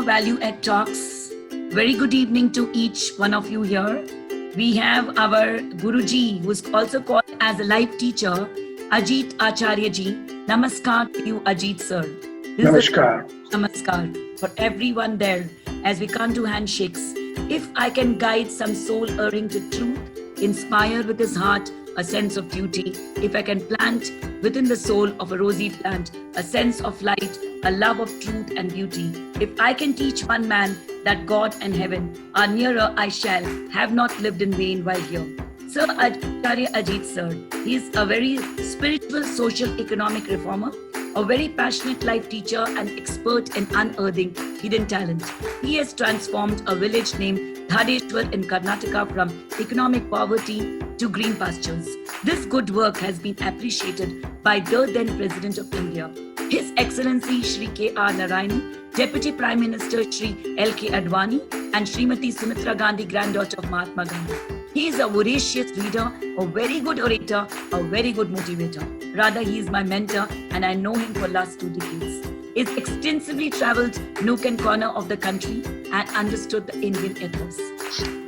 Value Add Talks. Very good evening to each one of you here. We have our Guruji, who is also called as a life teacher, Ajit Acharya ji. Namaskar to you, Ajit sir. Namaskar. Namaskar for everyone there as we can't do handshakes. If I can guide some soul erring to truth, inspire with his heart a sense of duty, if I can plant within the soul of a rosy plant a sense of light, a love of truth and beauty, if I can teach one man that God and heaven are nearer, I shall have not lived in vain while here. Sir Acharya Ajit sir, he is a very spiritual, social, economic reformer, a very passionate life teacher and expert in unearthing hidden talent. He has transformed a village named Dhadeshwar in Karnataka from economic poverty to green pastures. This good work has been appreciated by the then President of India, His Excellency Shri K.R. Narayani, Deputy Prime Minister Shri L.K. Advani, and Srimati Sumitra Gandhi, granddaughter of Mahatma Gandhi. He is a voracious reader, a very good orator, a very good motivator. Rather, he is my mentor and I know him for last 2 decades. He's extensively traveled nook and corner of the country and understood the Indian ethos.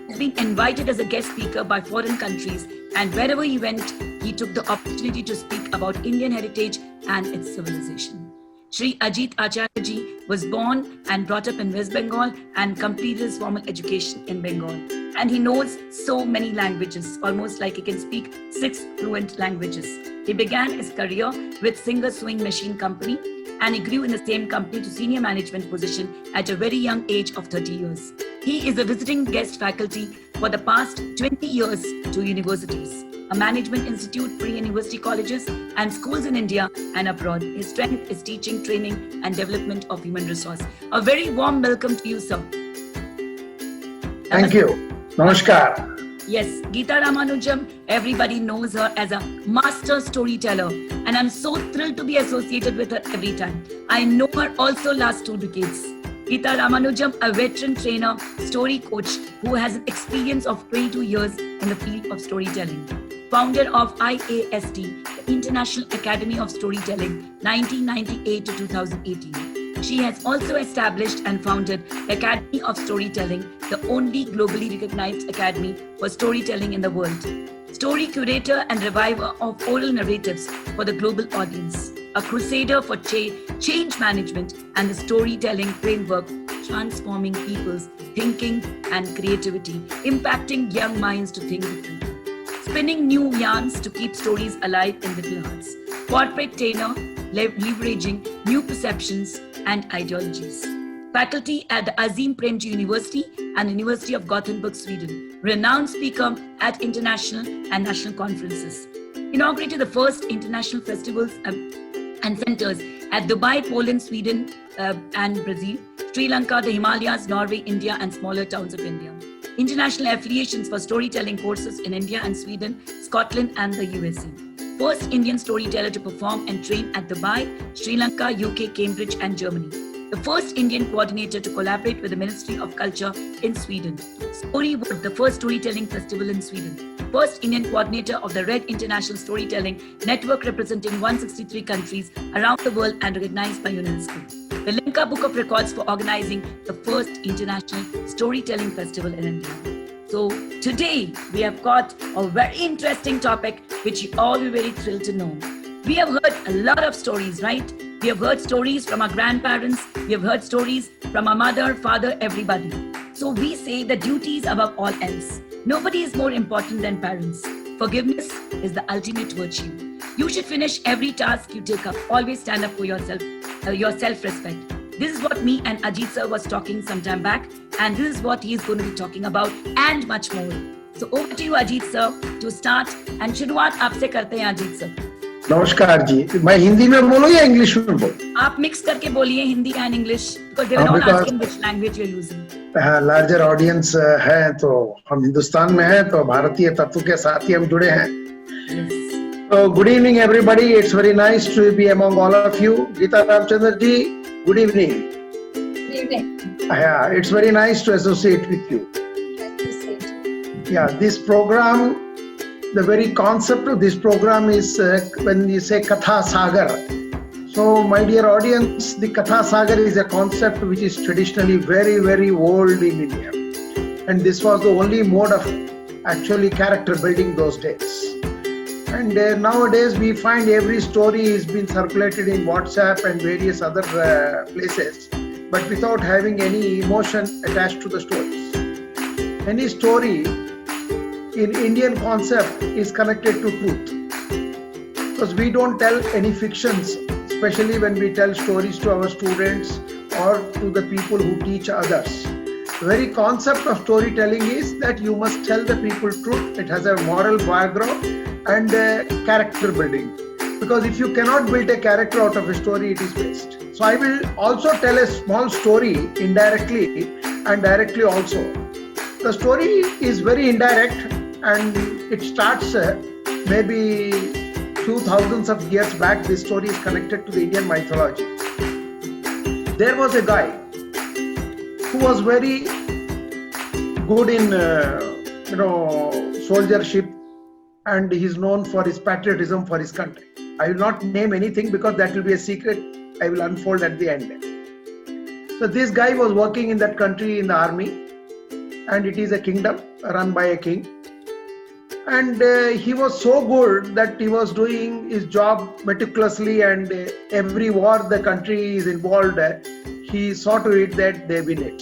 He's been invited as a guest speaker by foreign countries, and wherever he went, he took the opportunity to speak about Indian heritage and its civilization. Shri Ajit Acharya ji was born and brought up in West Bengal and completed his formal education in Bengal. And he knows so many languages, almost like he can speak 6 fluent languages. He began his career with Singer Sewing Machine Company, and he grew in the same company to senior management position at a very young age of 30 years. He is a visiting guest faculty for the past 20 years to universities, a management institute, pre-university colleges and schools in India and abroad. His strength is teaching, training and development of human resource. A very warm welcome to you, sir. Thank you. Namaskar. Yes, Geeta Ramanujam, everybody knows her as a master storyteller, and I'm so thrilled to be associated with her every time. I know her also last 2 decades. Geeta Ramanujam, a veteran trainer, story coach who has an experience of 22 years in the field of storytelling. Founder of IAST, the International Academy of Storytelling, 1998 to 2018. She has also established and founded the Academy of Storytelling, the only globally recognized academy for storytelling in the world. Story curator and reviver of oral narratives for the global audience. A crusader for change management and the storytelling framework, transforming people's thinking and creativity, impacting young minds to think differently. Spinning new yarns to keep stories alive in little hearts. Corporate trainer, leveraging new perceptions and ideologies. Faculty at the Azim Premji University and University of Gothenburg, Sweden. Renowned speaker at international and national conferences. Inaugurated the first international festivals and centers at Dubai, Poland, Sweden and Brazil, Sri Lanka, the Himalayas, Norway, India and smaller towns of India. International affiliations for storytelling courses in India and Sweden, Scotland and the USA. First Indian storyteller to perform and train at Dubai, Sri Lanka, UK, Cambridge and Germany. The first Indian coordinator to collaborate with the Ministry of Culture in Sweden. Storywood, the first storytelling festival in Sweden. First Indian coordinator of the Red International Storytelling Network representing 163 countries around the world and recognized by UNESCO. The Limca Book of Records for organizing the first International Storytelling Festival in India. So today we have got a very interesting topic which you all will be very thrilled to know. We have heard a lot of stories, right? We have heard stories from our grandparents. We have heard stories from our mother, father, everybody. So we say the duty is above all else. Nobody is more important than parents. Forgiveness is the ultimate virtue. You should finish every task you take up. Always stand up for yourself, your self-respect. This is what me and Ajit sir was talking some time back, and this is what he is going to be talking about and much more. So over to you, Ajit sir, to start. And शुरुआत आपसे करते हैं, Ajit sir. नमस्कार जी, मैं हिंदी में बोलूं या English में बोलूं? आप मिक्स करके बोलिए Hindi and English, because they were not asking which language you're using. Larger audience है तो हम हिंदुस्तान में हैं, तो भारतीय तत्व के साथ ही हम जुड़े हैं. So good evening everybody, it's very nice to be among all of you. Geeta Ramchandra ji, good evening. Good evening. Yeah, it's very nice to associate with you. Yeah, this program, the very concept of this program is when we say Katha Sagar. So, my dear audience, the Katha Sagar is a concept which is traditionally very, very old in India. And this was the only mode of actually character building those days. And nowadays we find every story is being circulated in WhatsApp and various other places, but without having any emotion attached to the stories. Any story in Indian concept is connected to truth. Because we don't tell any fictions, especially when we tell stories to our students or to the people who teach others. The very concept of storytelling is that you must tell the people truth. It has a moral background and character building. Because if you cannot build a character out of a story, it is waste. So I will also tell a small story indirectly and directly also. The story is very indirect and it starts maybe few thousands of years back. This story is connected to the Indian mythology. There was a guy who was very good in soldiership, and he is known for his patriotism for his country. I will not name anything because that will be a secret I will unfold at the end. So this guy was working in that country in the army, and it is a kingdom run by a king. And he was so good that he was doing his job meticulously, and every war the country is involved, he saw to it that they win it.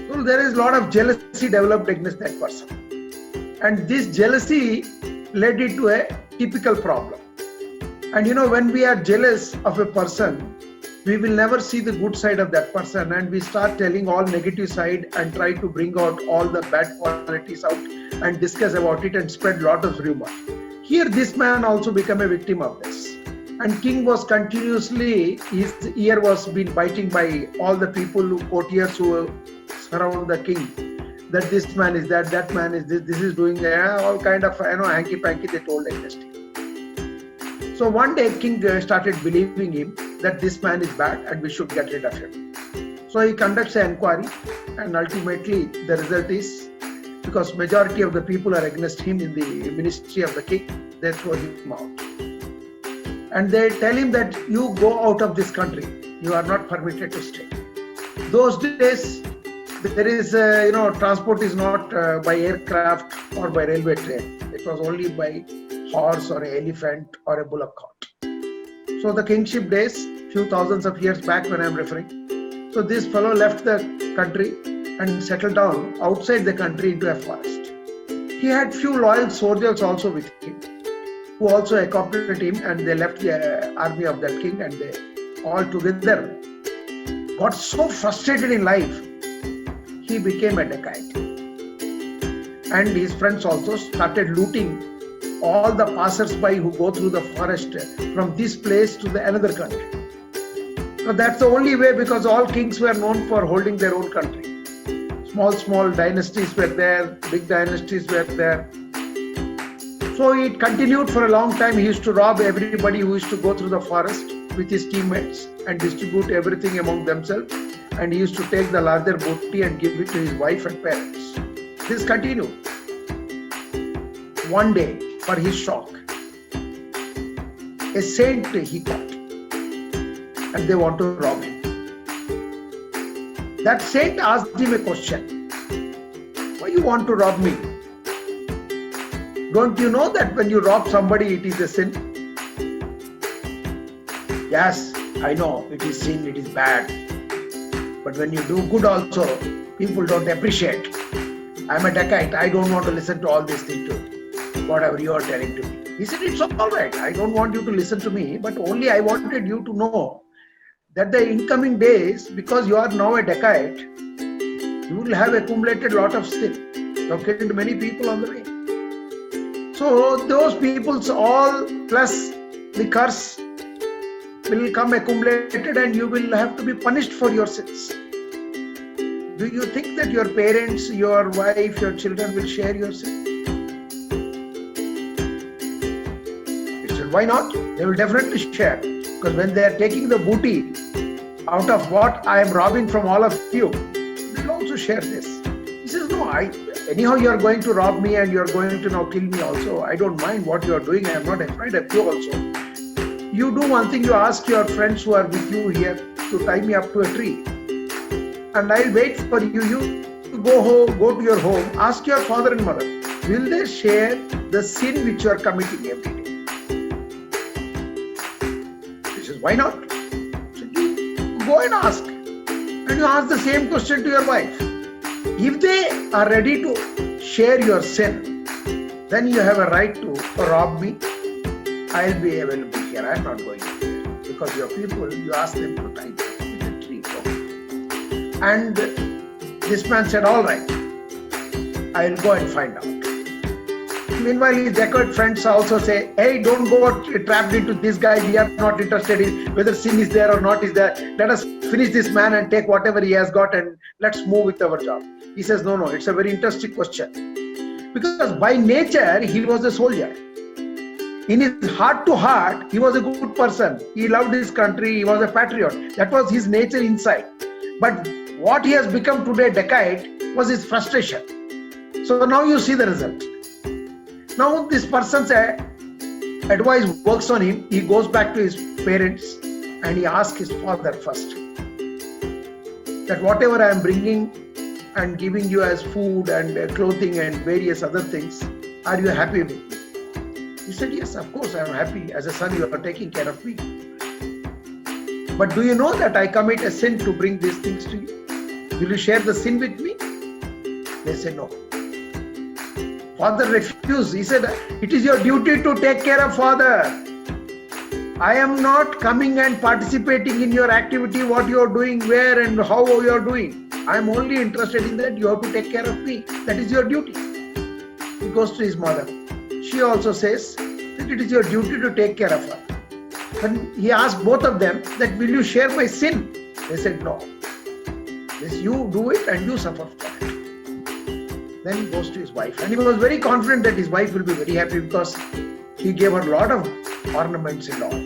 So there is a lot of jealousy developed against that person. And this jealousy led it to a typical problem. And when we are jealous of a person, we will never see the good side of that person, and we start telling all negative side and try to bring out all the bad qualities out and discuss about it and spread lot of rumor. Here this man also became a victim of this. And king was continuously, his ear was being biting by all the people, courtiers who surround the king, that this man is that man is this is doing all kind of hanky-panky they told against him. So one day king started believing him that this man is bad and we should get rid of him. So he conducts an inquiry, and ultimately the result is, because majority of the people are against him in the ministry of the king, they throw him out. And they tell him that you go out of this country, you are not permitted to stay. Those days there is transport is not by aircraft or by railway train. It was only by horse or an elephant or a bullock cart. So the kingship days, few thousands of years back when I am referring. So this fellow left the country and settled down outside the country into a forest. He had few loyal soldiers also with him, who also accompanied him, and they left the army of that king, and they all together got so frustrated in life, he became a dacoit. And his friends also started looting all the passers-by who go through the forest from this place to the another country. So that's the only way, because all kings were known for holding their own country. Small dynasties were there, big dynasties were there. So it continued for a long time. He used to rob everybody who used to go through the forest with his teammates and distribute everything among themselves. And he used to take the larger booty and give it to his wife and parents. This continued. One day, for his shock, a saint he caught, and they want to rob him. That saint asked him a question. Why you want to rob me? Don't you know that when you rob somebody, it is a sin? Yes, I know it is sin, it is bad. But when you do good also, people don't appreciate. I'm a dacoit, I don't want to listen to all these things too. Whatever you are telling to me. He said, it's all right. I don't want you to listen to me, but only I wanted you to know that the incoming days, because you are now a dacoit, you will have accumulated lot of sin. You have killed many people on the way. So those people's all plus the curse will come accumulated, and you will have to be punished for your sins. Do you think that your parents, your wife, your children will share your sin? Why not? They will definitely share, because when they are taking the booty out of what I am robbing from all of you, they will also share this. He says, no, anyhow you are going to rob me and you are going to now kill me also. I don't mind what you are doing. I am not afraid of you also. you do one thing, you ask your friends who are with you here to tie me up to a tree. And I'll wait for you. You go home, go to your home, ask your father and mother, will they share the sin which you are committing every day? He says, why not? So you go and ask. And you ask the same question to your wife. If they are ready to share your sin, then you have a right to rob me. I'll be available here. I'm not going anywhere. Because your people, you ask them to tie you to a tree. And this man said, all right, I'll go and find out. Meanwhile, his Jacobite friends also say, hey, don't go trapped into this guy. We are not interested in whether sin is there or not is there. Let us finish this man and take whatever he has got and let's move with our job. He says, no, it's a very interesting question. Because by nature, he was a soldier. In his heart to heart, he was a good person. He loved his country. He was a patriot. That was his nature inside. But what he has become today, Dacoit, was his frustration. So now you see the result. Now this person's advice works on him. He goes back to his parents and he asks his father first that whatever I am bringing and giving you as food and clothing and various other things, are you happy with me? He said, yes, of course I am happy. As a son, you are taking care of me. But do you know that I commit a sin to bring these things to you? Will you share the sin with me? They said, no. Father refused. He said, it is your duty to take care of father. I am not coming and participating in your activity, what you are doing, where and how you are doing. I am only interested in that you have to take care of me. That is your duty. He goes to his mother. She also says that it is your duty to take care of her. When he asked both of them that will you share my sin? They said no. Yes, you do it and you suffer for it. Then he goes to his wife and he was very confident that his wife will be very happy because he gave her a lot of ornaments and all.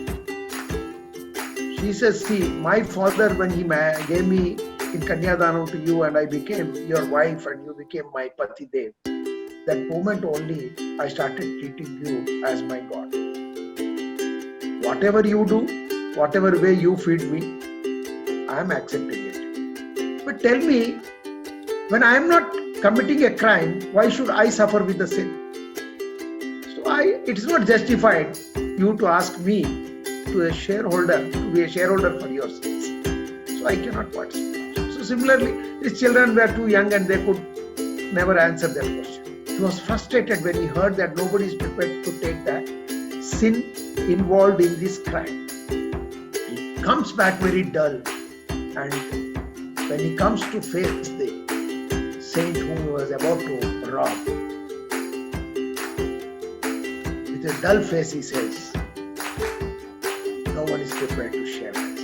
She says, see, my father when he gave me in Kanyadanam to you and I became your wife and you became my Pati Dev, that moment only I started treating you as my God. Whatever you do, whatever way you feed me, I am accepting it. But tell me, when I am not committing a crime, why should I suffer with the sin? So it is not justified you to ask me to be a shareholder for your sins. So I cannot participate. So similarly, these children were too young and they could never answer their question. He was frustrated when he heard that nobody is prepared to take that sin involved in this crime. He comes back very dull, and when he comes to face the saint whom he was about to rob, with a dull face he says, no one is prepared to share this.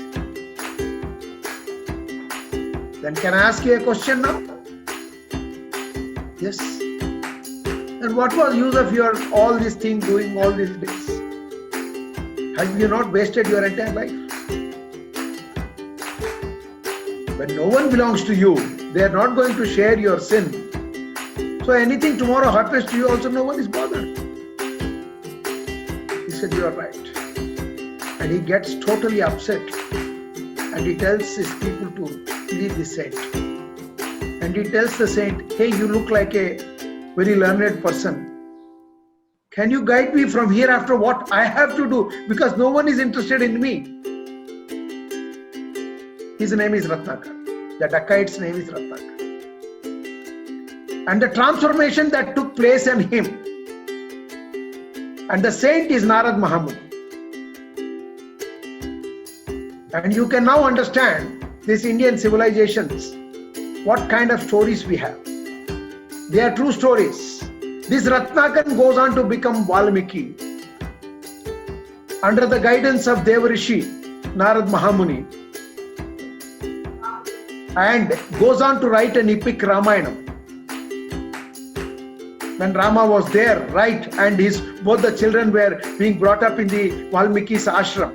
Then can I ask you a question now? Yes. And what was use of your all this thing doing all these days? Have you not wasted your entire life? When no one belongs to you, they are not going to share your sin. So anything tomorrow happens to you also, no one is bothered. He said, you are right. And he gets totally upset. And he tells his people to leave the saint. And he tells the saint, hey, you look like a very learned person. Can you guide me from here after what I have to do? Because no one is interested in me. His name is Ratnakar. The Dacoit's name is Ratnakar. And the transformation that took place in him. And the saint is Narad Mahamuni. And you can now understand these Indian civilizations, what kind of stories we have. They are true stories. This Ratnakar goes on to become Valmiki under the guidance of Devarishi, Narad Mahamuni, and goes on to write an epic Ramayana. When Rama was there, right, and both the children were being brought up in the Valmiki's ashram.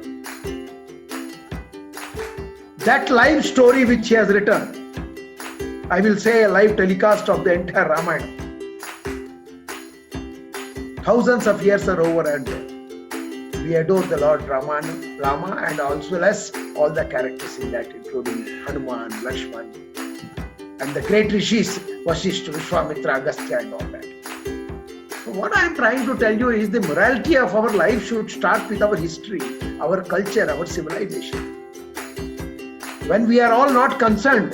That live story which he has written, I will say a live telecast of the entire Ramayana. Thousands of years are over and We adore the Lord Rama and also as all the characters in that, including Hanuman, Lakshman, and the great rishis, Vasishta, Vishwamitra, Agastya, and all that. So what I am trying to tell you is the morality of our life should start with our history, our culture, our civilization. When we are all not concerned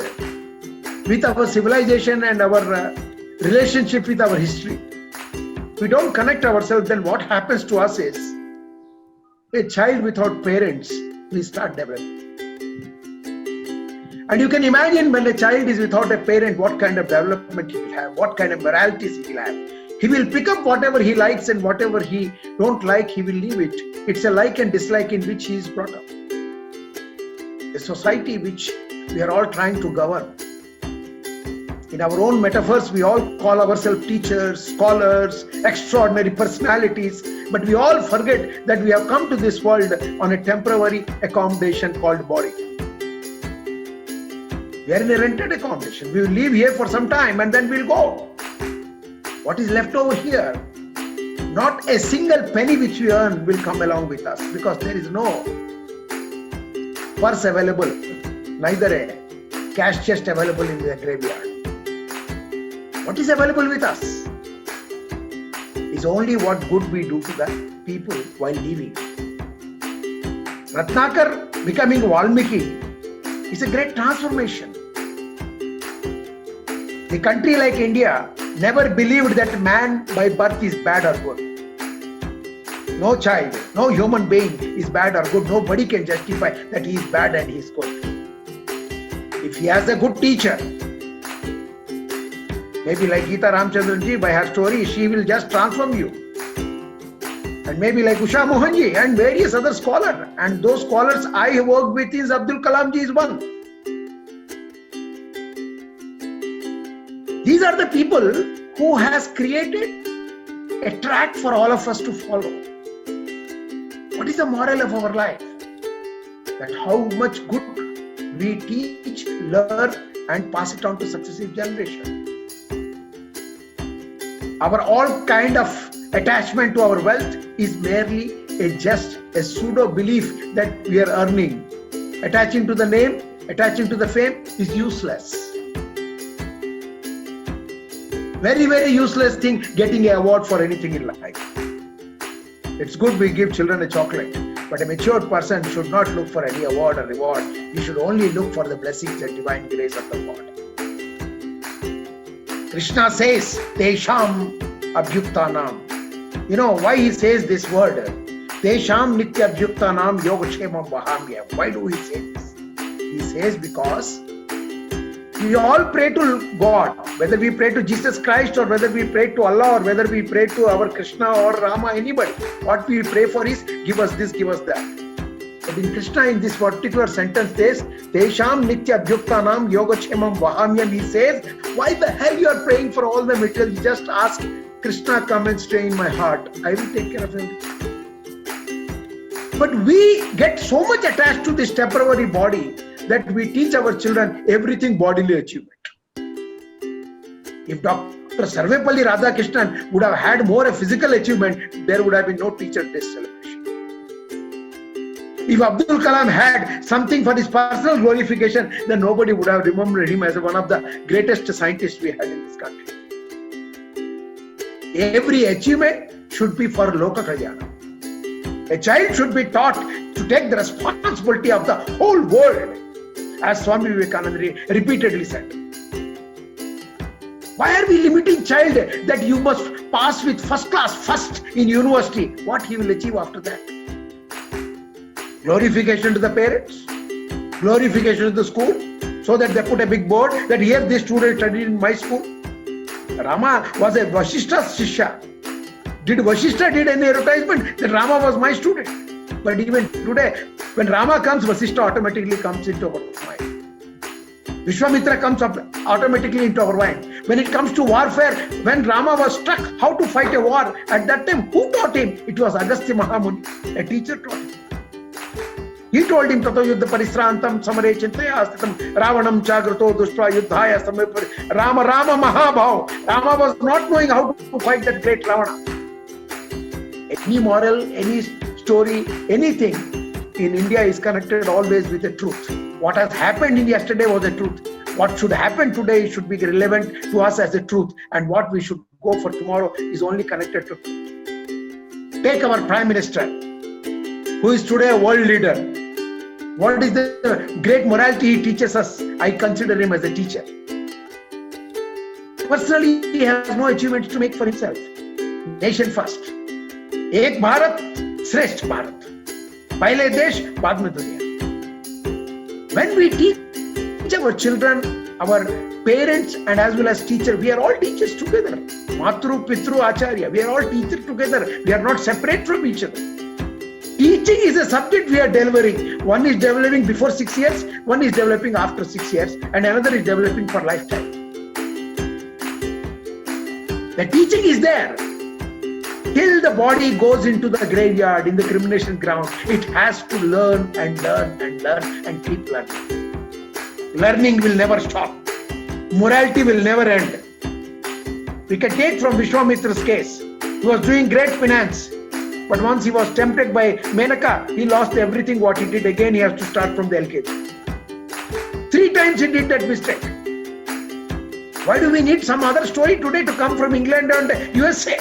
with our civilization and our relationship with our history, we don't connect ourselves, then what happens to us is a child without parents will start developing. And you can imagine when a child is without a parent, what kind of development he will have, what kind of moralities he will have. He will pick up whatever he likes and whatever he don't like, he will leave it. It's a like and dislike in which he is brought up. A society which we are all trying to govern. In our own metaphors, we all call ourselves teachers, scholars, extraordinary personalities, but we all forget that we have come to this world on a temporary accommodation called body. We are in a rented accommodation. We will live here for some time and then we'll go. What is left over here? Not a single penny which we earn will come along with us because there is no purse available, neither a cash chest available in the graveyard. What is available with us is only what good we do to the people while living. Ratnakar becoming Valmiki is a great transformation. A country like India never believed that man by birth is bad or good. No child, no human being is bad or good. Nobody can justify that he is bad and he is good. If he has a good teacher, maybe like Geeta Ramchandran ji, by her story, she will just transform you. And maybe like Usha Mohanji and various other scholars. And those scholars I have worked with is Abdul Kalam ji is one. These are the people who has created a track for all of us to follow. What is the moral of our life? That how much good we teach, learn and pass it on to successive generations. Our all kind of attachment to our wealth is merely just a pseudo belief that we are earning. Attaching to the name, attaching to the fame is useless. Very, very useless thing getting an award for anything in life. It's good we give children a chocolate, but a matured person should not look for any award or reward. He should only look for the blessings and divine grace of the Lord. Krishna says, Tesham Abhyuktanam. You know why he says this word? Tesham Nitya Abhyuktanam Yogakshemam Vahamya. Why do he say this? He says because we all pray to God, whether we pray to Jesus Christ or whether we pray to Allah or whether we pray to our Krishna or Rama, anybody. What we pray for is, give us this, give us that. But in Krishna, in this particular sentence, says, Tesham Nitya Abhyuktanam Yogakshemam Vahamyam. He says, why the hell you are praying for all the material? You just ask Krishna, come and stay in my heart. I will take care of him. But we get so much attached to this temporary body that we teach our children everything bodily achievement. If Dr. Sarvepalli Radhakrishnan would have had more a physical achievement, there would have been no teacher day celebration. If Abdul Kalam had something for his personal glorification, then nobody would have remembered him as one of the greatest scientists we had in this country. Every achievement should be for Loka Kalyana. A child should be taught to take the responsibility of the whole world, as Swami Vivekananda repeatedly said. Why are we limiting child that you must pass with first class first in university? What he will achieve after that? Glorification to the parents, glorification to the school, so that they put a big board that here this student studied in my school. Rama was a Vasishta's Shishya. Did Vasishta did any advertisement that Rama was my student? But even today, when Rama comes, Vasishta automatically comes into our mind. Vishwamitra comes up automatically into our mind. When it comes to warfare, when Rama was struck how to fight a war, at that time, who taught him? It was Agastya Mahamuni, a teacher taught him. He told him, Tato Yuddha Parisrantam Samare Chintaya Astitam Ravanam Chagrato Dushva Yuddhaya Samapari Rama Mahabhav. Rama was not knowing how to fight that great Ravana. Any moral, any story, anything in India is connected always with the truth. What has happened in yesterday was the truth. What should happen today should be relevant to us as the truth, and what we should go for tomorrow is only connected to truth. Take our Prime Minister, who is today a world leader. What is the great morality he teaches us? I consider him as a teacher. Personally, he has no achievements to make for himself. Nation first. Ek Bharat, Shresth Bharat. Pahle desh, baad mein duniya. When we teach our children, our parents, and as well as teacher, we are all teachers together. Matru, Pitru, Acharya, we are all teachers together. We are not separate from each other. Teaching is a subject we are delivering. One is developing before 6 years, one is developing after 6 years, and another is developing for lifetime. The teaching is there. Till the body goes into the graveyard, in the cremation ground, it has to learn and learn and learn and keep learning. Learning will never stop. Morality will never end. We can take from Vishwamitra's case. He was doing great finance, but once he was tempted by Menaka, he lost everything what he did. Again, he has to start from the LKG. 3 times he did that mistake. Why do we need some other story today to come from England and USA?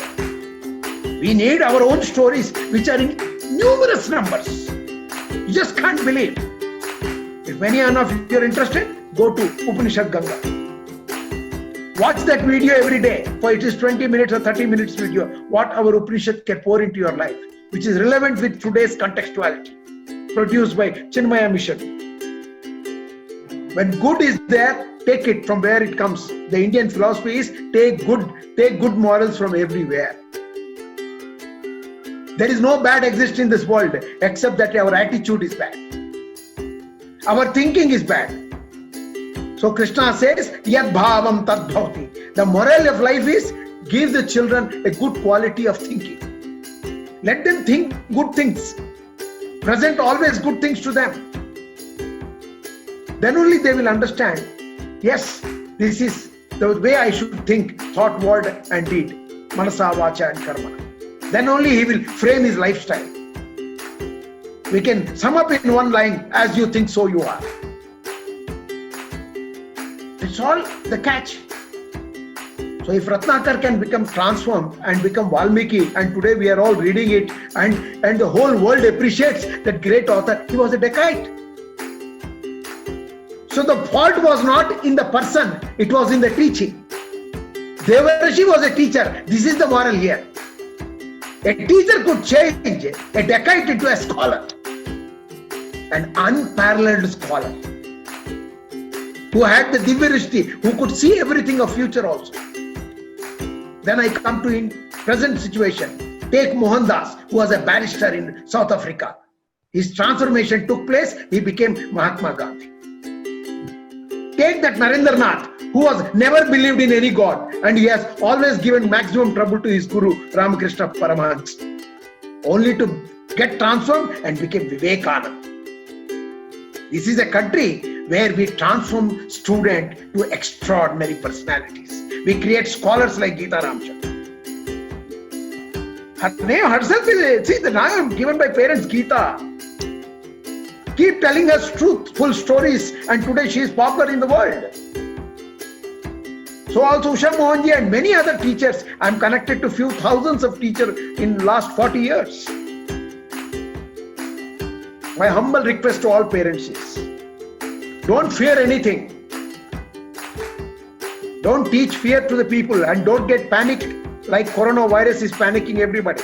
We need our own stories, which are in numerous numbers. You just can't believe. If any one of you are interested, go to Upanishad Ganga. Watch that video every day, for it is 20 minutes or 30 minutes video, what our Upanishad can pour into your life, which is relevant with today's contextuality, produced by Chinmaya Mission. When good is there, take it from where it comes. The Indian philosophy is take good morals from everywhere. There is no bad exists in this world except that our attitude is bad. Our thinking is bad. So Krishna says, Yad bhavam tad bhavati. The moral of life is give the children a good quality of thinking. Let them think good things. Present always good things to them. Then only they will understand, yes, this is the way I should think, thought, word and deed. Manasa, vacha and karma. Then only he will frame his lifestyle. We can sum up in one line, as you think, so you are. It's all the catch. So if Ratnakar can become transformed and become Valmiki, and today we are all reading it, and the whole world appreciates that great author, he was a dacoit. So the fault was not in the person, it was in the teaching. Devarashi was a teacher. This is the moral here. A teacher could change a dacoit into a scholar, an unparalleled scholar, who had the Divyarishti, who could see everything of future also. Then I come to in present situation. Take Mohandas, who was a barrister in South Africa. His transformation took place, he became Mahatma Gandhi. Take that Narendranath, who was never believed in any god, and he has always given maximum trouble to his guru, Ramakrishna Paramahansa, only to get transformed and became Vivekananda. This is a country where we transform students to extraordinary personalities. We create scholars like Geeta Ramchandra. Her name herself is, see, the name given by parents, Geeta. Keep telling us truthful stories, and today she is popular in the world. So also Usha Mohanji and many other teachers. I am connected to few thousands of teachers in last 40 years. My humble request to all parents is, don't fear anything. Don't teach fear to the people, and don't get panicked like coronavirus is panicking everybody.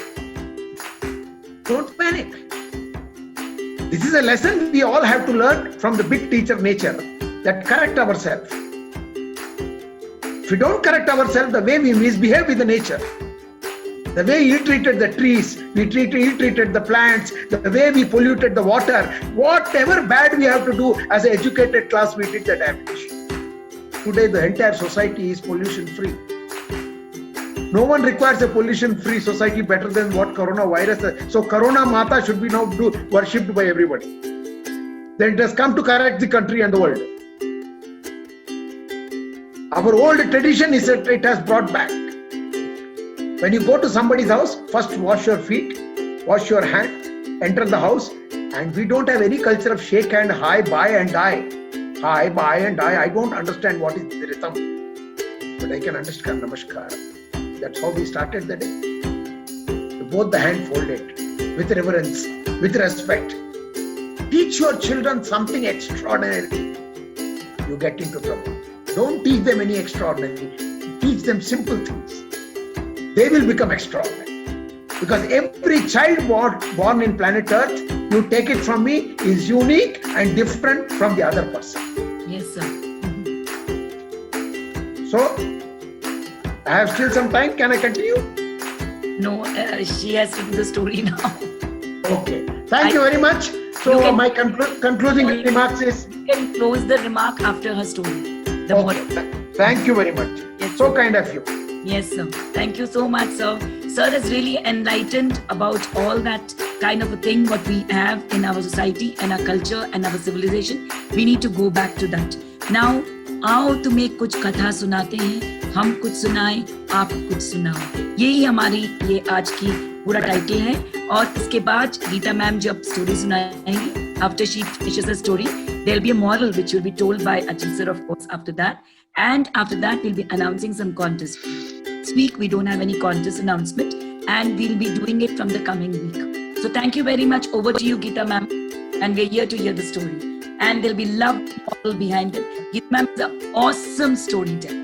Don't panic. This is a lesson we all have to learn from the big teacher nature, that correct ourselves. If we don't correct ourselves, the way we misbehave with the nature, the way he treated the trees, he treated the plants, the way we polluted the water, whatever bad we have to do as an educated class, we did the damage. Today the entire society is pollution free. No one requires a pollution-free society better than what coronavirus is. So Corona Mata should be now worshipped by everybody. Then it has come to correct the country and the world. Our old tradition is that it has brought back. When you go to somebody's house, first wash your feet, wash your hand, enter the house, and we don't have any culture of shake hand, hi, bye, and die. Hi, bye, and die. I don't understand what is the rhythm, but I can understand namaskar. That's how we started the day. Both the hand folded, with reverence, with respect. Teach your children something extraordinary. You get into trouble. Don't teach them any extraordinary. Teach them simple things. They will become extraordinary. Because every child born in planet Earth, you take it from me, is unique and different from the other person. Yes, sir. So, I have still some time. Can I continue? No, she has to do the story now. Okay. Thank you very much. So, my concluding remarks is... You can close the remark after her story. The Okay. Thank you very much. Yes, So sir. kind of you. Yes, sir. Thank you so much, sir. Sir has really enlightened about all that kind of a thing what we have in our society and our culture and our civilization. We need to go back to that. Now, आओ तुम्हें कुछ कथा सुनाते हैं, हम कुछ सुनाएं, आप कुछ सुनाओ. यही हमारी ये आज की पूरा टाइटल है. और इसके बाद गीता मैम जब story सुनाएंगी, after she finishes the story, there'll be a moral which will be told by Achal sir, of course, after that. And after that, we'll be announcing some contest. This week, we don't have any contest announcement, and we'll be doing it from the coming week. So thank you very much. Over to you, Geeta ma'am. And we're here to hear the story. And there'll be love all behind it. Geeta ma'am is an awesome storyteller.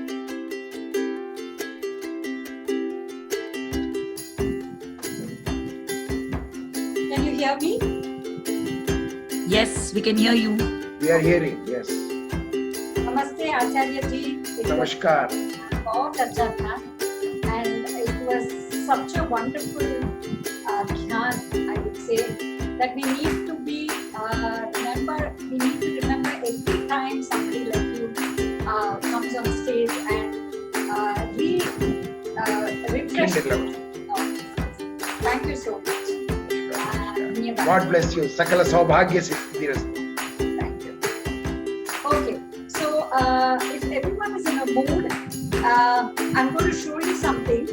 Can you hear me? Yes, we can hear you. We are hearing, yes. Namaste, Acharya ji. Namaskar. बहुत अच्छा था. And it was such a wonderful dhyan, I would say, that we need to be remember every time somebody like you comes on stage and refresh. Thank you so much. God bless you. Sakala Saubhagya Siddhirastu. Thank you. Okay, so if everyone is in a mood, I'm going to show you something,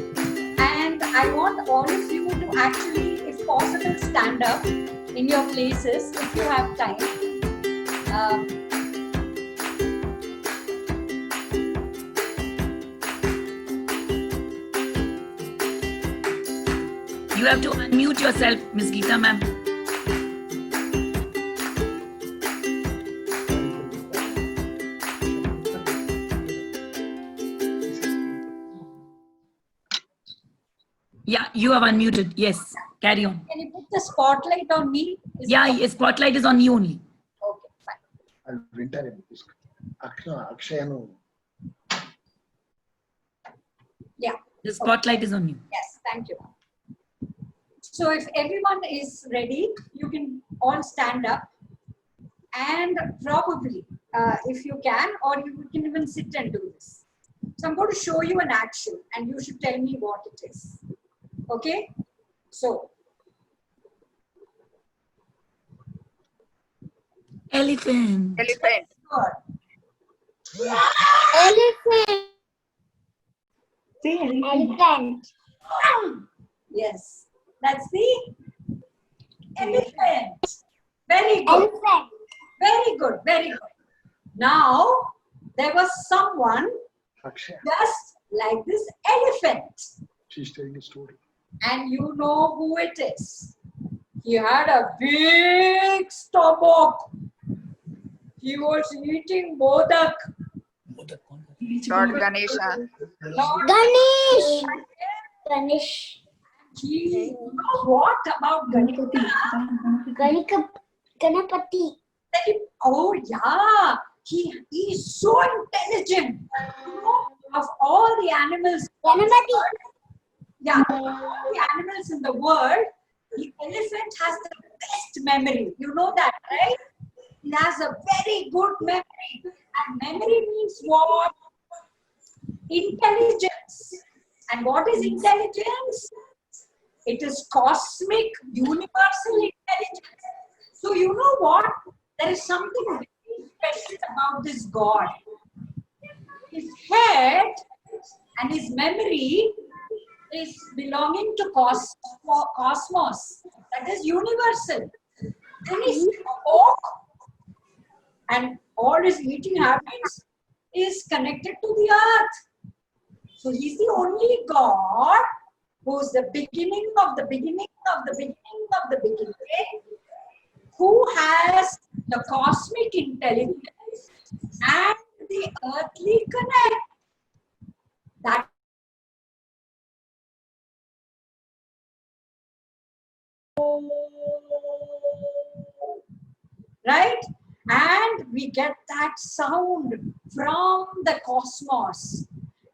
and I want all of you to actually, if possible, stand up in your places if you have time. You have to unmute yourself, Miss Geeta ma'am. Yeah, you are unmuted. Yes, carry on. Can you put the spotlight on me? Spotlight is on you only. Okay, fine. I'll winter Akshayanu. Yeah. The spotlight is on you. Yes, thank you. So if everyone is ready, you can all stand up, and probably, if you can, or you can even sit and do this. So I'm going to show you an action, and you should tell me what it is. Okay? So, Elephant. Elephant. good. Elephant. Say Elephant. Yes, that's the elephant. Very good. Elephant. Very good. Very good. Now, there was someone Akshaya. just like this elephant. She's telling a story. And you know who it is. He had a big stomach. He was eating modak. Lord Ganesha. Lord Ganesh. Ganesh. He, you know what about Ganesha? Ganapati. Oh yeah, he is so intelligent. You know, of all the animals, Ganapati. yeah, all the animals in the world, the elephant has the best memory. You know that, right? He has a very good memory. And memory means what? Intelligence. And what is intelligence? It is cosmic, universal intelligence. So you know what? There is something very special about this God. His head and his memory is belonging to cosmos. That is universal. Then he's oak, and all his eating habits is connected to the earth. So he's the only God who's the beginning of the beginning of the beginning of the beginning, who has the cosmic intelligence and the earthly connect. That right? And we get that sound from the cosmos.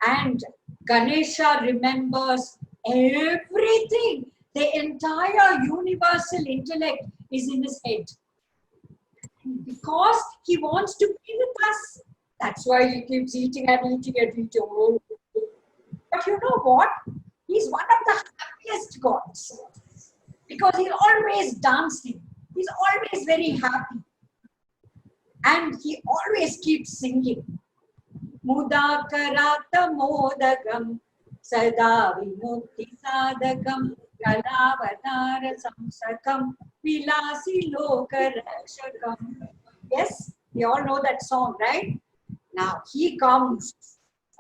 And Ganesha remembers everything. The entire universal intellect is in his head. Because he wants to be with us. That's why he keeps eating and eating and eating. But you know what? He's one of the happiest gods. Because he's always dancing. He's always very happy. And he always keeps singing. Mudakarata modagam sada vimukti sadagam kalavatara samsakam vilasi lokarakshakam. Yes, we all know that song, right? Now he comes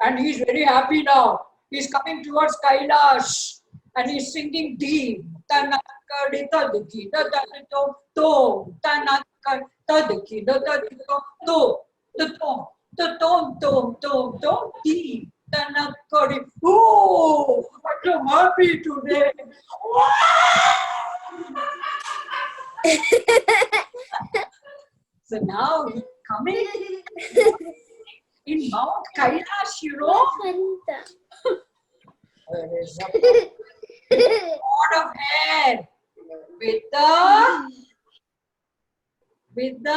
and he's very happy now. He's coming towards Kailash and he's singing deep. Tanakaditadiki dadadito to tanakaditadiki dadadito to the tom. The tom, deep, tanakadi. Oh, I'm so happy today. So now he's coming in Mount Kailash, you know. There is a lot of hair with the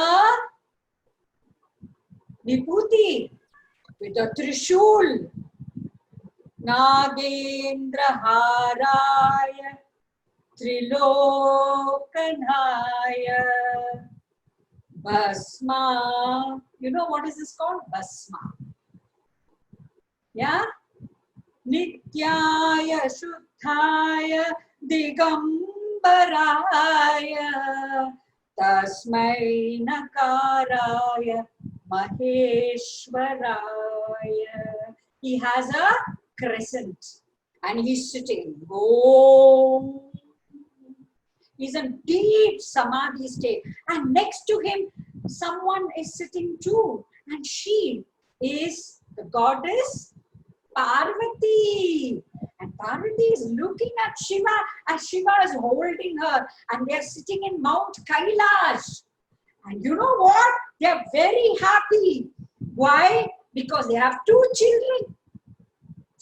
Vibhuti, with a Trishul, Nagendra Haraya, Trilokanaya, Bhasma. You know what is this called? Bhasma. Yeah? Nityaya Shuddhaya Digambaraya Tasmai Nakaraya Maheshwaraya. He has a crescent and he's sitting. Oh, he's in deep samadhi state. And next to him, someone is sitting too. And she is the goddess Parvati. And Parvati is looking at Shiva as Shiva is holding her. And they are sitting in Mount Kailash. And you know what? They are very happy. Why? Because they have two children.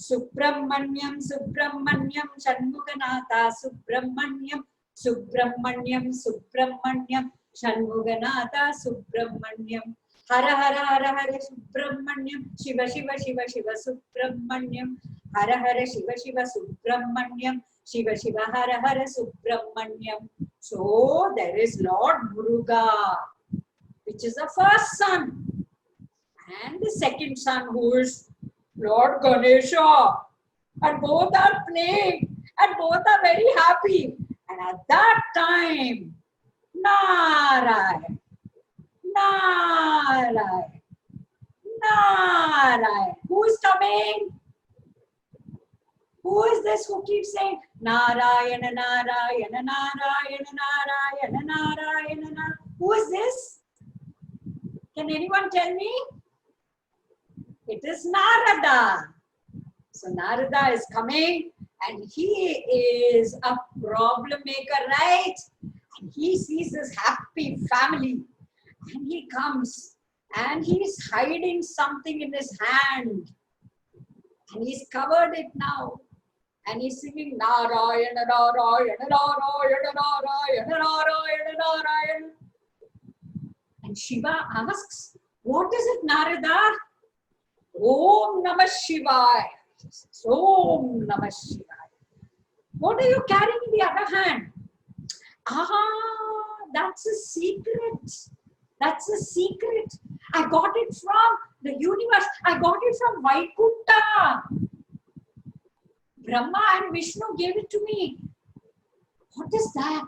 Subramanyam, Subramanyam, Shanmuganatha, Subramanyam, Subramanyam, Subramanyam, Shanmuganatha, Subramanyam. Hara Hara Hara Hara Subramanyam, Shiva Shiva Shiva Shiva Subramanyam, Hara Hara Shiva Shiva Subramanyam, Shiva Shiva Hara Hara Subramanyam. So there is Lord Muruga, which is the first son, and the second son, who is Lord Ganesha. And both are playing, and both are very happy. And at that time, Narayan, Narayan, Narayan. Who is coming? Who is this who keeps saying Narayana, Narayana, Narayana, Narayana, Narayana, Narayana? Who is this? Can anyone tell me? It is Narada. So Narada is coming and he is a problem maker, right? And he sees this happy family and he comes and he's hiding something in his hand and he's covered it now and he's singing Narayana, Narayana, Narayana, Narayana, Narayana, Narayana. And Shiva asks, what is it, Narada? Om Namah Shivaya. Om Namah Shivaya. What are you carrying in the other hand? Ah, that's a secret. That's a secret. I got it from the universe. I got it from Vaikuntha. Brahma and Vishnu gave it to me. What is that?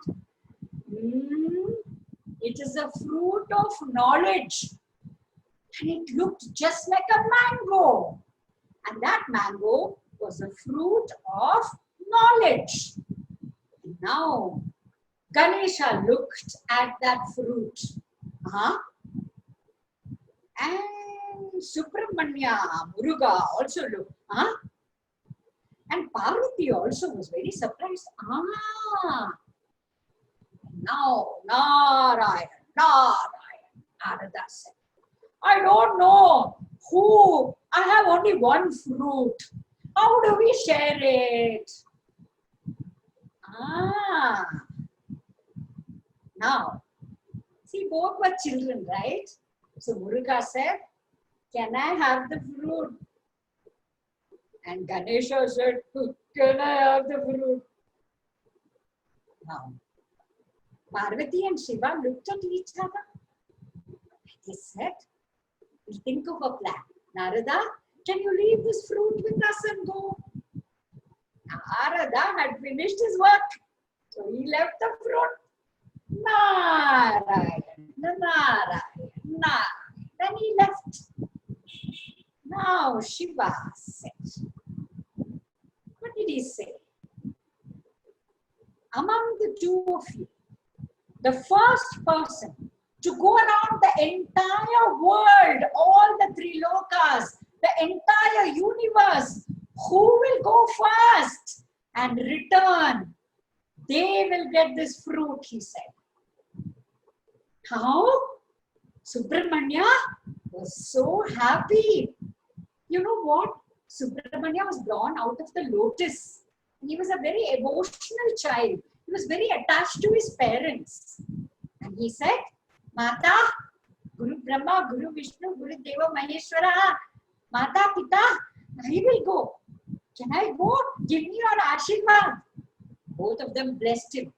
It is a fruit of knowledge. And it looked just like a mango. And that mango was a fruit of knowledge. Now, Ganesha looked at that fruit. And Subramanya, Muruga also looked. And Parvati also was very surprised. Now, Narayan, Narada said, I don't know who. I have only one fruit. How do we share it? Now, see, both were children, right? So Muruga said, can I have the fruit? And Ganesha said, can I have the fruit? Now, Parvati and Shiva looked at each other. They said, we'll think of a plan. Narada, can you leave this fruit with us and go? Narada had finished his work. So he left the fruit. Narayan. Then he left. Now Shiva said, what did he say? Among the two of you, the first person to go around the entire world, all the three lokas, the entire universe, who will go first and return? They will get this fruit, he said. How? Subramanya was so happy. You know what? Subramanya was born out of the lotus. He was a very emotional child. He was very attached to his parents. And he said, Mata, Guru Brahma, Guru Vishnu, Guru Deva Maheshwara, Mata, Pita, I will go. Can I go? Give me your Ashirvad. Both of them blessed him.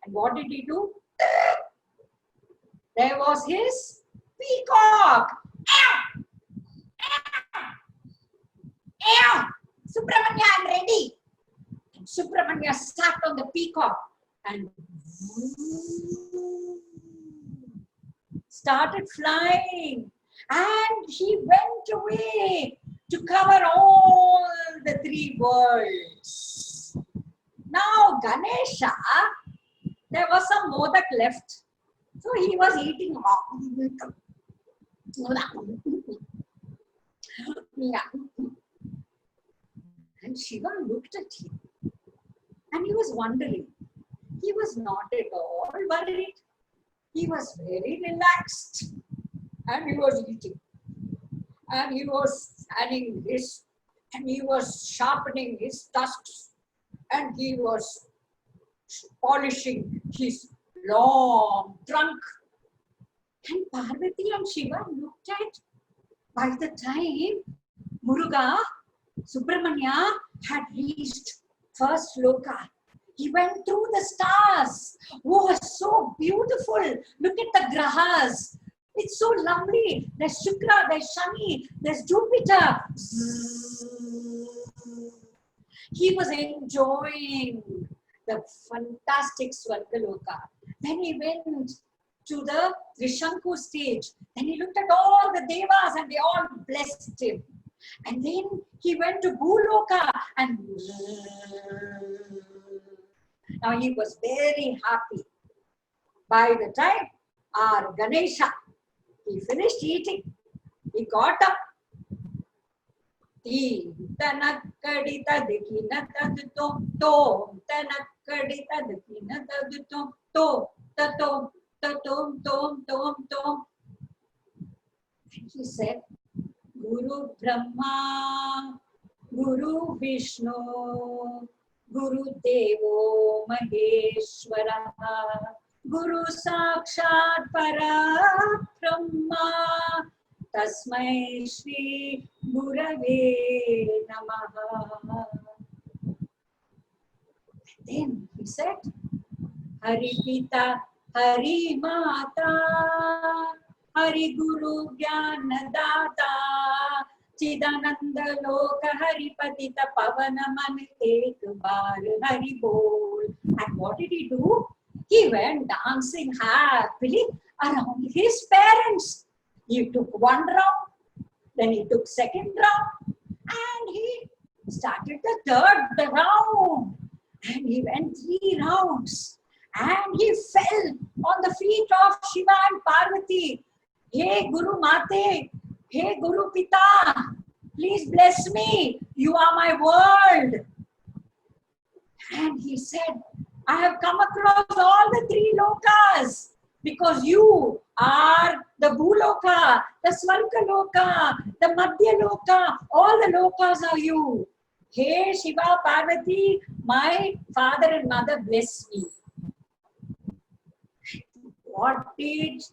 And what did he do? There was his peacock. Subramanya, I'm ready. And Subramanya sat on the peacock and started flying. And he went away to cover all the three worlds. Now Ganesha, there was some modak left. So he was eating. And Shiva looked at him. And he was wondering. He was not at all worried. He was very relaxed. And he was eating. And he was standing this. And he was sharpening his tusks. And he was polishing his long trunk. And Parvati and Shiva looked at. By the time Muruga, Subramanya had reached first loka, he went through the stars. Oh, it's so beautiful. Look at the grahas. It's so lovely. There's Shukra, there's Shani, there's Jupiter. He was enjoying the fantastic Swargaloka. Then he went to the Trishanku stage. Then he looked at all the devas and they all blessed him. And then he went to Bhuloka and now he was very happy. By the time our Ganesha, he finished eating. He got up. Tanakadita dikina taduto to tanakadita dikina taduto to tatom tatom tom tom tom. And he said, Guru Brahma, Guru Vishnu, Guru Devo Maheshwara, Guru Sakshat Para Brahma, Tasmai Shri Gurave Namaha. Then he said, Hari Pita, Hari Mata, Hari Guru Jnana Data, चिदानंद लोक हरि पतित pavan man ek baar hari bol. And what did he do? He went dancing happily around his parents. He took one round, then he took second round, and he started the third round. And he went 3 rounds. And he fell on the feet of Shiva and Parvati. Hey Guru Mate, hey Guru Pita, please bless me. You are my world. And he said, I have come across all the 3 lokas because you are the Bhuloka, the Swarga Loka, the Madhya Loka. All the lokas are you. Hey Shiva, Parvati, my father and mother bless me. What did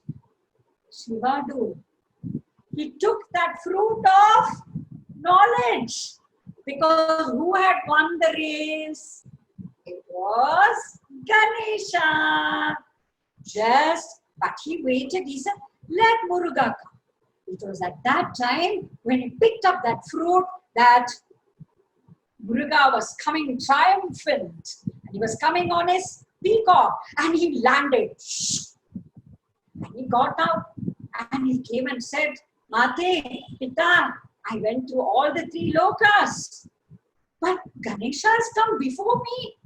Shiva do? He took that fruit of knowledge, because who had won the race? It was Ganesha. But he waited. He said, let Muruga come. It was at that time when he picked up that fruit that Muruga was coming triumphant. And he was coming on his peacock and he landed. And he got out and he came and said, Mate, Pita, I went through all the 3 lokas, but Ganesha has come before me.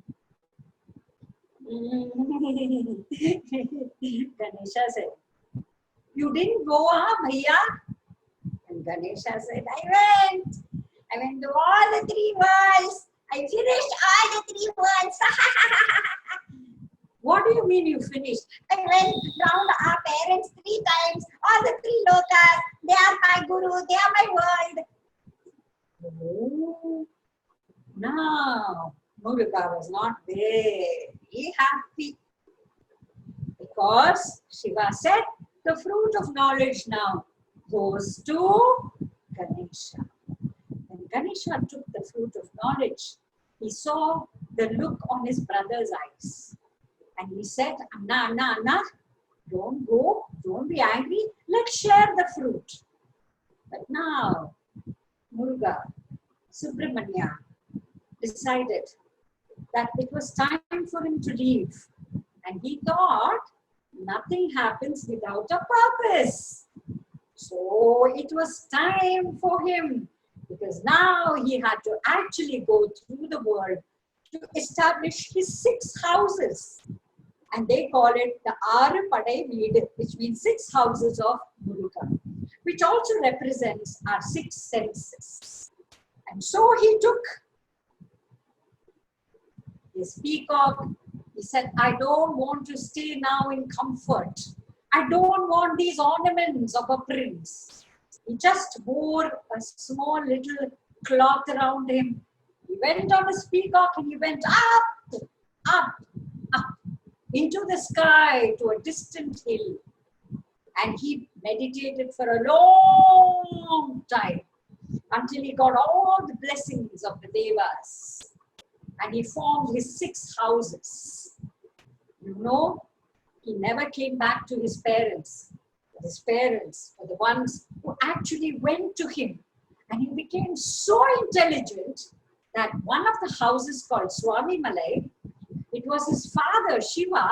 Ganesha said, you didn't go, Bhaiya? And Ganesha said, I went to all the 3 worlds. I finished all the 3 worlds. What do you mean you finished? I went round our parents 3 times, all the 3 lokas. They are my guru, they are my world. Oh, now Muruga was not very happy, because Shiva said the fruit of knowledge now goes to Ganesha. When Ganesha took the fruit of knowledge, he saw the look on his brother's eyes. And he said, Anna, don't go, don't be angry, let's share the fruit. But now, Muruga, Subramanya decided that it was time for him to leave. And he thought, nothing happens without a purpose. So it was time for him, because now he had to actually go through the world to establish his 6 houses. And they call it the Aru Padai Veedu, which means 6 houses of Muruga, which also represents our 6 senses. And so he took his peacock. He said, I don't want to stay now in comfort. I don't want these ornaments of a prince. He just wore a small little cloth around him. He went on his peacock and he went up, up, up into the sky to a distant hill. And he meditated for a long time until he got all the blessings of the Devas. And he formed his 6 houses. You know, he never came back to his parents. But his parents were the ones who actually went to him. And he became so intelligent that one of the houses called Swami Malai, it was his father Shiva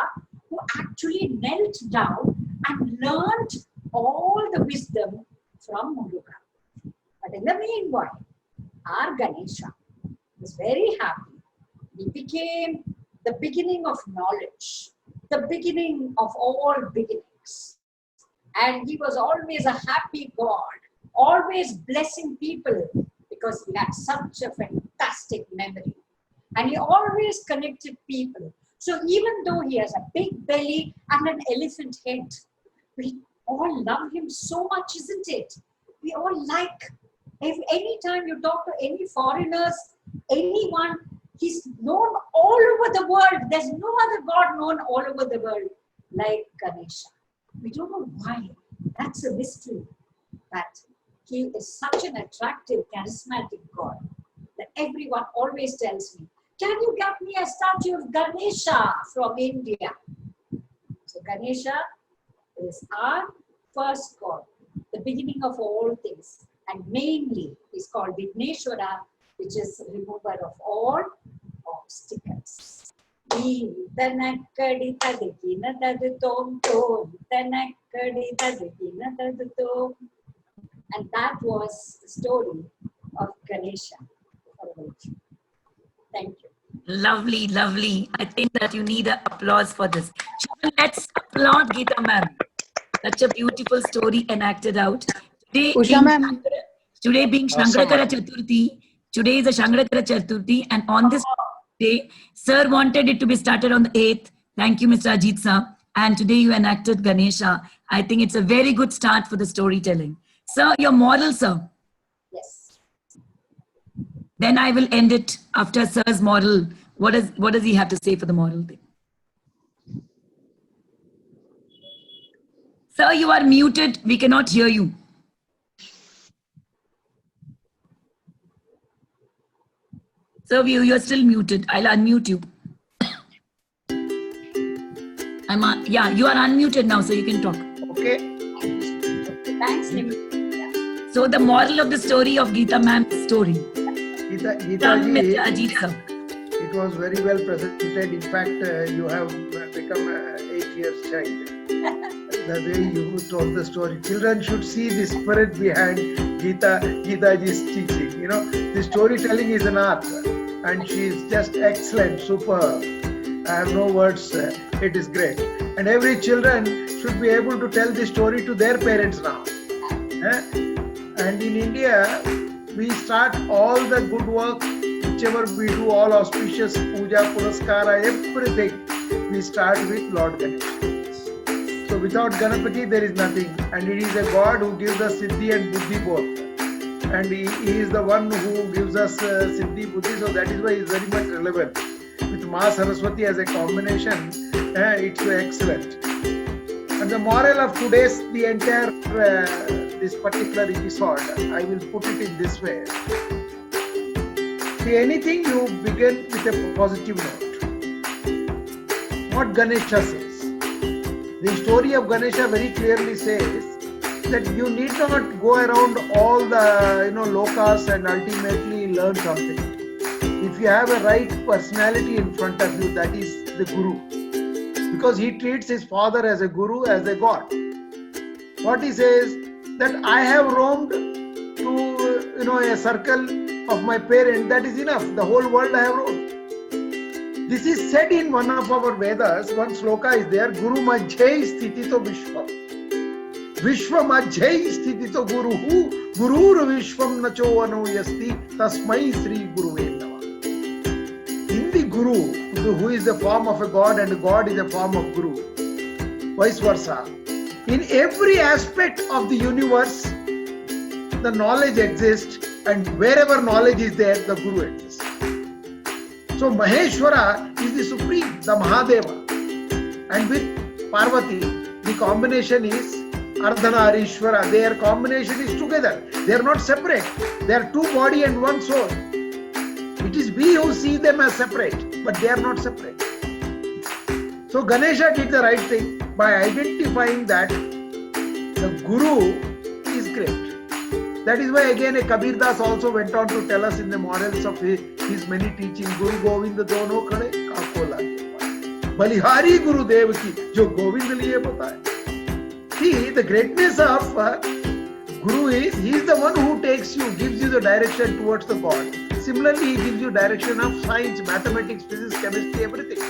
who actually knelt down and learned all the wisdom from Muruga. But in the meanwhile, our Ganesha was very happy. He became the beginning of knowledge, the beginning of all beginnings. And he was always a happy God, always blessing people because he had such a fantastic memory. And he always connected people. So even though he has a big belly and an elephant head, we all love him so much, isn't it? We all like, if any time you talk to any foreigners, anyone, he's known all over the world. There's no other God known all over the world like Ganesha. We don't know why. That's a mystery. But he is such an attractive, charismatic God that everyone always tells me, can you get me a statue of Ganesha from India? So Ganesha is our first God, the beginning of all things. and mainly is called Vigneshwara, which is remover of all obstacles. And that was the story of Ganesha. Thank you. Lovely, lovely. I think that you need an applause for this. Children, let's applaud Geeta ma'am. Such a beautiful story enacted out. Today, Usha ma'am. Today being Shankarakara Chaturthi, today is a Shankarakara Chaturthi, and on this day, Sir wanted it to be started on the 8th. Thank you, Mr. Ajit sir. And today you enacted Ganesha. I think it's a very good start for the storytelling. Sir, your moral, sir. Yes. Then I will end it after Sir's moral. What does he have to say for the moral thing? Sir, you are muted. We cannot hear you. Sir, you're still muted. I'll unmute you. Yeah, you are unmuted now, so you can talk. Okay. Thanks, Nimi. So the moral of the story of Geeta ma'am's story. Gita Done, ji, Mr. Ajit sir. it was very well presented. In fact, you have become an 8 years child. The way you told the story. Children should see the spirit behind Gitaji's teaching. You know, the storytelling is an art, and she is just excellent, superb. I have no words. It is great. And every children should be able to tell the story to their parents now. And in India, we start all the good work, whichever we do, all auspicious puja, puraskara, everything, we start with Lord Ganesha. So without Ganapati, there is nothing. And it is a God who gives us Siddhi and Buddhi both. And he is the one who gives us Siddhi, Buddhi, so that is why he is very much relevant. With Ma Saraswati as a combination, it's excellent. And the moral of today's, the entire, this particular episode, I will put it in this way. See, anything you begin with a positive note. What Ganesha says. The story of Ganesha very clearly says that you need not go around all the lokas and ultimately learn something. If you have a right personality in front of you, that is the Guru. Because he treats his father as a Guru, as a God. What he says, that I have roamed to a circle of my parent, that is enough. The whole world I have roamed. This is said in one of our Vedas. One sloka is there, Guru Majjhai Sthitito Vishwa. Vishwa Majjhai Sthitito Guruhu Gurur Vishwam Nacho Anuyasti Tasmai Sri Guruve Nama. In the Guru, who is the form of a God and God is the form of Guru, vice versa. In every aspect of the universe, the knowledge exists, and wherever knowledge is there, the Guru exists. So Maheshwara is the supreme, the Mahadeva. And with Parvati, the combination is Ardhanarishwara. Their combination is together. They are not separate. They are two body and one soul. It is we who see them as separate, but they are not separate. So Ganesha did the right thing by identifying that the Guru is great. That is why again Kabir Das also went on to tell us in the morals of his many teachings, Guru Govind dono khade kaako lage. Balihari Guru Dev ki jo Govind liye bataye. See, the greatness of Guru is, he is the one who takes you, gives you the direction towards the God. Similarly, he gives you direction of science, mathematics, physics, chemistry, everything.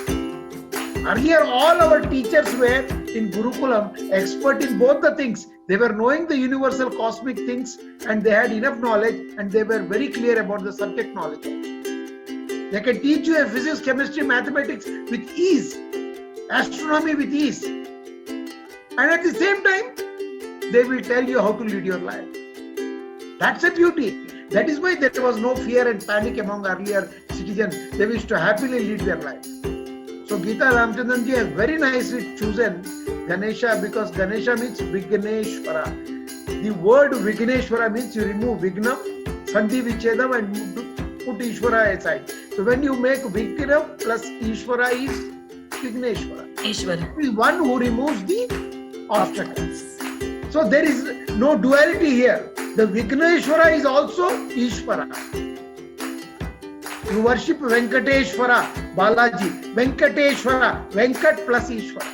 Earlier, all our teachers were in Gurukulam expert in both the things. They were knowing the universal cosmic things, and they had enough knowledge, and they were very clear about the subject knowledge. They can teach you a physics, chemistry, mathematics with ease, astronomy with ease. And at the same time, they will tell you how to lead your life. That's a beauty. That is why there was no fear and panic among earlier citizens. They wished to happily lead their life. So Geeta Ramchandran ji has very nicely chosen Ganesha, because Ganesha means Vigneshwara. The word Vigneshwara means you remove Vignam, Sandhi Vichedam, and put Ishwara aside. So when you make Vignam plus Ishwara is Vigneshwara. Ishwara. He is one who removes the obstacles. So there is no duality here. The Vigneshwara is also Ishvara. You worship Venkateshwara, Balaji. Venkateshwara, Venkat plus Ishvara.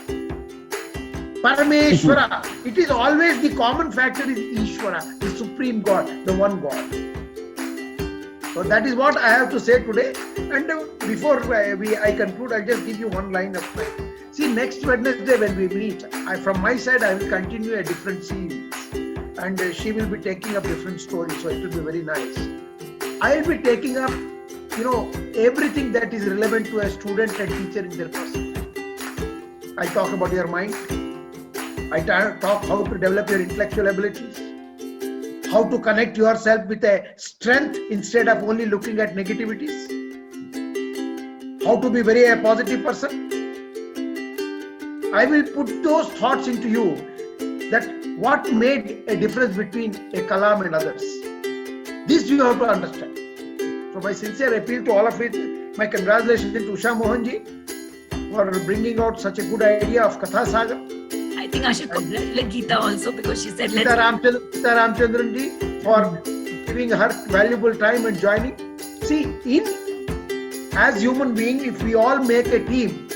Parameshwara, it is always the common factor is Ishvara, the supreme God, the one God. So that is what I have to say today. And before I conclude, I'll just give you one line of mine. See, next Wednesday when we meet, from my side, I will continue a different series. And she will be taking up different stories, so it will be very nice. I will be taking up, everything that is relevant to a student and teacher in their person. I talk about your mind. I talk how to develop your intellectual abilities, how to connect yourself with a strength instead of only looking at negativities, how to be a positive person. I will put those thoughts into you, that what made a difference between a Kalam and others. This you have to understand. So my sincere appeal to all of it, my congratulations to Usha Mohanji for bringing out such a good idea of Katha Sagar. I think I should congratulate Geeta also, because she said Geeta Ramchandran ji for giving her valuable time and joining. See, as human beings, if we all make a team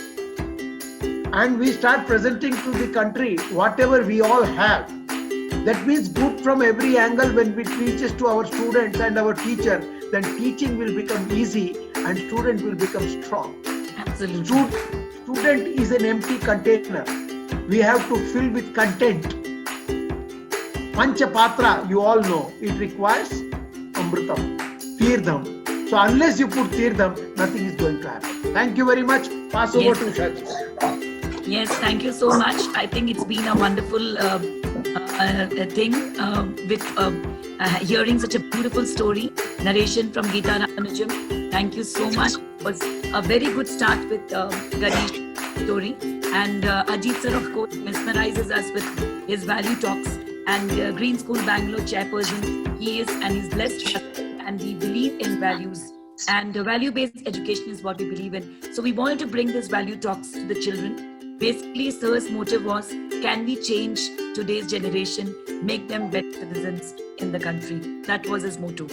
and we start presenting to the country whatever we all have, that means good from every angle. When we teach it to our students and our teacher, then teaching will become easy and student will become strong. absolutely. Student is an empty container. We have to fill with content. Panchapatra, you all know, it requires Amritam, Tirtham. So unless you put Tirtham, nothing is going to happen. Thank you very much. Pass over to Usha. Yes, thank you so much. I think it's been a wonderful thing with hearing such a beautiful story, narration from Geeta Ramanujam. Thank you so much. It was a very good start with Ganesh story. And Ajit sir, of course, mesmerizes us with his value talks. And Green School Bangalore chairperson, he is, and he's blessed. And we believe in values. And value-based education is what we believe in. So we wanted to bring this value talks to the children. Basically, sir's motive was, can we change today's generation, make them better citizens in the country? That was his motto.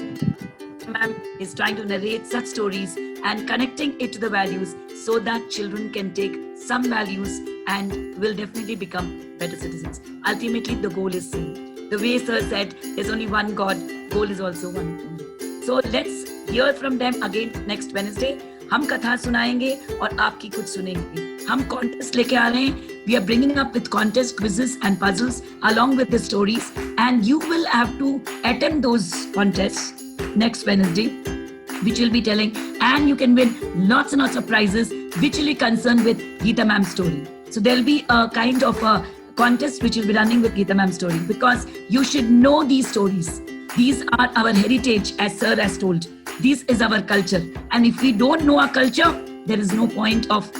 Ma'am is trying to narrate such stories and connecting it to the values so that children can take some values and will definitely become better citizens. Ultimately, the goal is same. The way sir said, there's only one God, goal is also one. So let's hear from them again next Wednesday. हम कथा सुनाएंगे और आपकी कुछ सुनेंगे. हम contest लेके आ रहे हैं. We are bringing up with contest, quizzes and puzzles along with the stories, and you will have to attend those contests next Wednesday, which will be telling, and you can win lots and lots of prizes which will be concerned with Geeta ma'am's story. So there'll be a kind of a contest which will be running with Geeta ma'am's story, because you should know these stories. These are our heritage, as sir has told. This is our culture. And if we don't know our culture, there is no point of,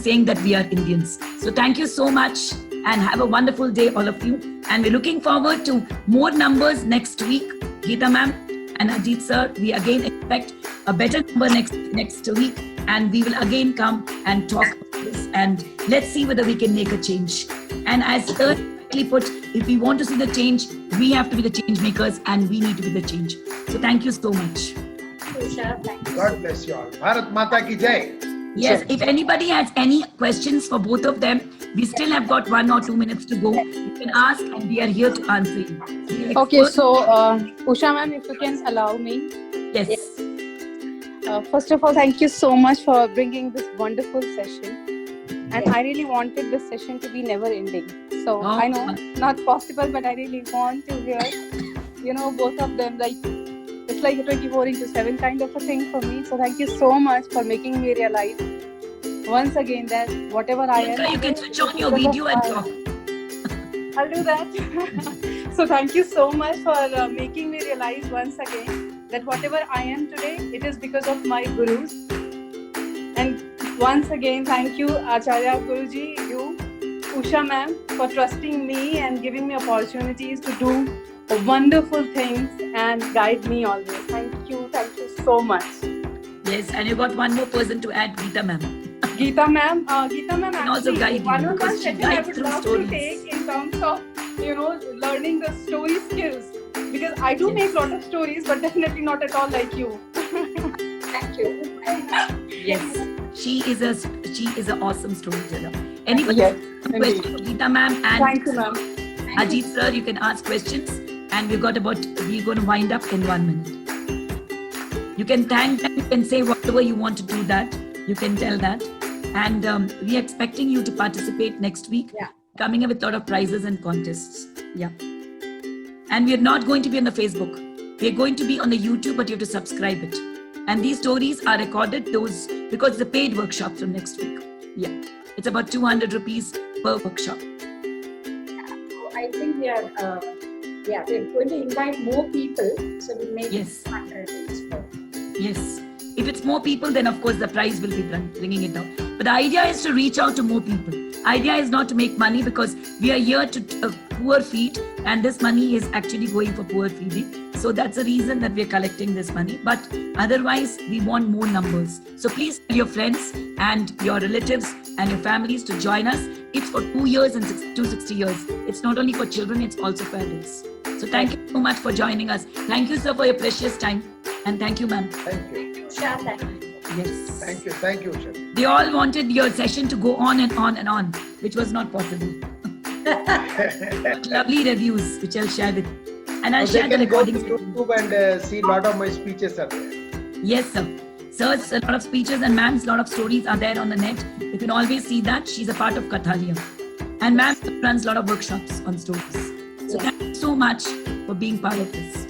saying that we are Indians. So thank you so much and have a wonderful day, all of you. And we're looking forward to more numbers next week. Geeta ma'am and Ajit sir, we again expect a better number next week. And we will again come and talk about this. And let's see whether we can make a change. And as sir put, if we want to see the change, we have to be the change makers and we need to be the change. So thank you so much. Thank you. God bless you all. Bharat Mata ki Jai. Yes, if anybody has any questions for both of them, we still have got 1 or 2 minutes to go. You can ask and we are here to answer you. Okay, so Usha ma'am, if you can allow me. Yes. First of all, thank you so much for bringing this wonderful session. And I really wanted this session to be never ending. So I know not possible, but I really want to hear, both of them. It's like a 24/7 kind of a thing for me. So thank you so much for making me realize once again that whatever I am. You can switch on your video and talk. I'll do that. So thank you so much for making me realize once again that whatever I am today, it is because of my gurus. And once again, thank you, Acharya Guruji, you, Usha ma'am, for trusting me and giving me opportunities to do wonderful things and guide me always. Thank you so much. Yes, and you got one more person to add, Geeta ma'am. Geeta ma'am And also actually, guide you, one because she session I guides would through love stories. to take in terms of, learning the story skills. because I do make a lot of stories, but definitely not at all like you. Thank you. Yes, she is an awesome storyteller. Anybody Yes, have a question for Geeta ma'am and Thank you, ma'am. Ajit sir, you can ask questions, and we're going to wind up in 1 minute. You can thank them, you can say whatever you want to do that, you can tell that. And we're expecting you to participate next week, Yeah. coming up with a lot of prizes and contests. Yeah. And we're not going to be on the Facebook. We're going to be on the YouTube, but you have to subscribe it. And these stories are recorded, because it's a paid workshop from next week. Yeah. It's about 200 rupees per workshop. I think we're going to invite more people, so we'll make Yes. 100 rupees per. Yes. If it's more people, then of course the price will be bringing it down. But the idea is to reach out to more people. Idea is not to make money, because we are here to poor feed, and this money is actually going for poor feeding. So that's the reason that we are collecting this money. But otherwise, we want more numbers. So please tell your friends and your relatives and your families to join us. It's for 2 years and 260 years. It's not only for children, it's also for adults. So thank you so much for joining us. Thank you, sir, for your precious time. And thank you, ma'am. Thank you. Usha, thank you. Yes. Thank you. Thank you, Usha. They all wanted your session to go on and on and on, which was not possible. But lovely reviews, which I'll share with you. And I'll They share the can go to recordings with you. YouTube and see a lot of my speeches are there. Yes, sir. Sir's a lot of speeches and ma'am's lot of stories are there on the net. You can always see that. She's a part of Kathalia. And ma'am runs a lot of workshops on stories. So thank you so much for being part of this.